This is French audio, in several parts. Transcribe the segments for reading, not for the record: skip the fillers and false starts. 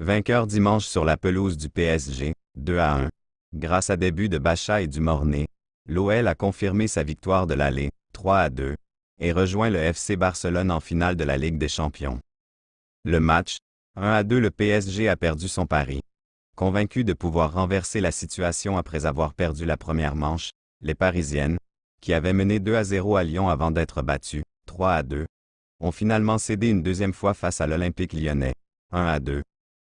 Vainqueur dimanche sur la pelouse du PSG, 2-1. Grâce à des buts de Bacha et du Mornay, l'OL a confirmé sa victoire de l'aller, 3-2, et rejoint le FC Barcelone en finale de la Ligue des Champions. Le match, 1-2. Le PSG a perdu son pari. Convaincu de pouvoir renverser la situation après avoir perdu la première manche, les Parisiennes, qui avaient mené 2-0 à Lyon avant d'être battues, 3-2, ont finalement cédé une deuxième fois face à l'Olympique lyonnais, 1-2,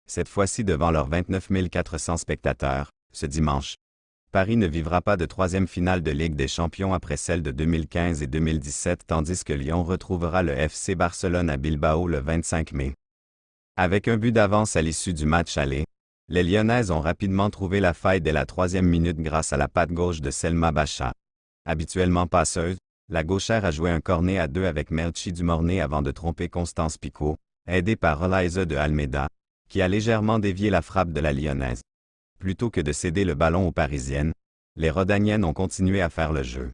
cette fois-ci devant leurs 29 400 spectateurs, ce dimanche. Paris ne vivra pas de troisième finale de Ligue des Champions après celle de 2015 et 2017 tandis que Lyon retrouvera le FC Barcelone à Bilbao le 25 mai. Avec un but d'avance à l'issue du match aller, les Lyonnaises ont rapidement trouvé la faille dès la 3e minute grâce à la patte gauche de Selma Bacha. Habituellement passeuse, la gauchère a joué un cornet à 2 avec Melchi du Mornay avant de tromper Constance Picot, aidée par Eliza de Almeida, qui a légèrement dévié la frappe de la Lyonnaise. Plutôt que de céder le ballon aux Parisiennes, les Rodaniennes ont continué à faire le jeu.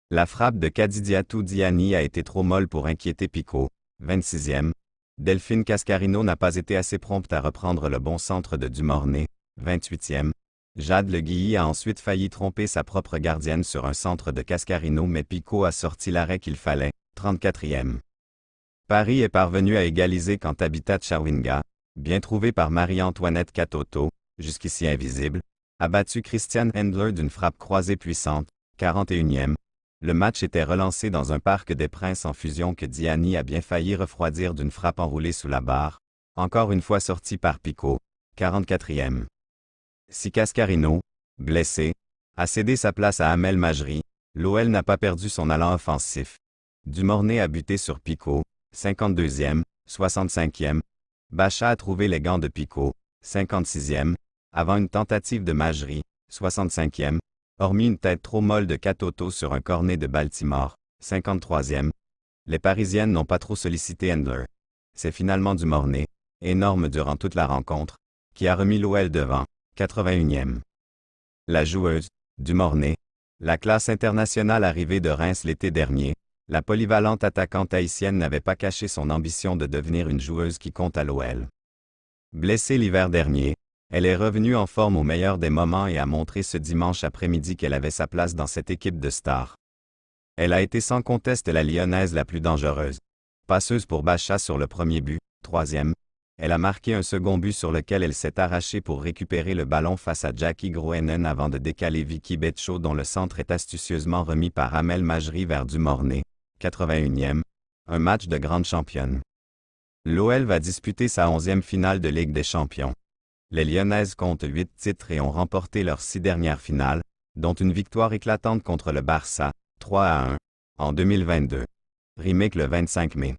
La frappe de Kadidiatou Diani a été trop molle pour inquiéter Picot, 26e. Delphine Cascarino n'a pas été assez prompte à reprendre le bon centre de Dumornay, 28e. Jade Le Guilly a ensuite failli tromper sa propre gardienne sur un centre de Cascarino mais Picot a sorti l'arrêt qu'il fallait, 34e. Paris est parvenu à égaliser quand Habitat Chawinga, bien trouvé par Marie-Antoinette Katoto, jusqu'ici invisible, a battu Christiane Hendler d'une frappe croisée puissante, 41e. Le match était relancé dans un parc des Princes en fusion que Diani a bien failli refroidir d'une frappe enroulée sous la barre, encore une fois sortie par Picot, 44e. Si Cascarino, blessé, a cédé sa place à Amel Majri, l'OL n'a pas perdu son allant offensif. Dumornay a buté sur Picot, 52e, 65e. Bacha a trouvé les gants de Picot, 56e, avant une tentative de Majri, 65e, hormis une tête trop molle de Katoto sur un cornet de Baltimore, 53e. Les Parisiennes n'ont pas trop sollicité Hendler. C'est finalement Dumornay, énorme durant toute la rencontre, qui a remis l'OL devant, 81e. La joueuse, Dumornay, la classe internationale arrivée de Reims l'été dernier, la polyvalente attaquante haïtienne n'avait pas caché son ambition de devenir une joueuse qui compte à l'OL. Blessée l'hiver dernier, elle est revenue en forme au meilleur des moments et a montré ce dimanche après-midi qu'elle avait sa place dans cette équipe de stars. Elle a été sans conteste la Lyonnaise la plus dangereuse. Passeuse pour Bacha sur le premier but, 3e. Elle a marqué un second but sur lequel elle s'est arrachée pour récupérer le ballon face à Jackie Groenen avant de décaler Vicky Betcho dont le centre est astucieusement remis par Amel Majri vers Dumornay, 81e. Un match de grande championne. L'OL va disputer sa 11e finale de Ligue des Champions. Les Lyonnaises comptent 8 titres et ont remporté leurs 6 dernières finales, dont une victoire éclatante contre le Barça, 3-1, en 2022. Remake le 25 mai.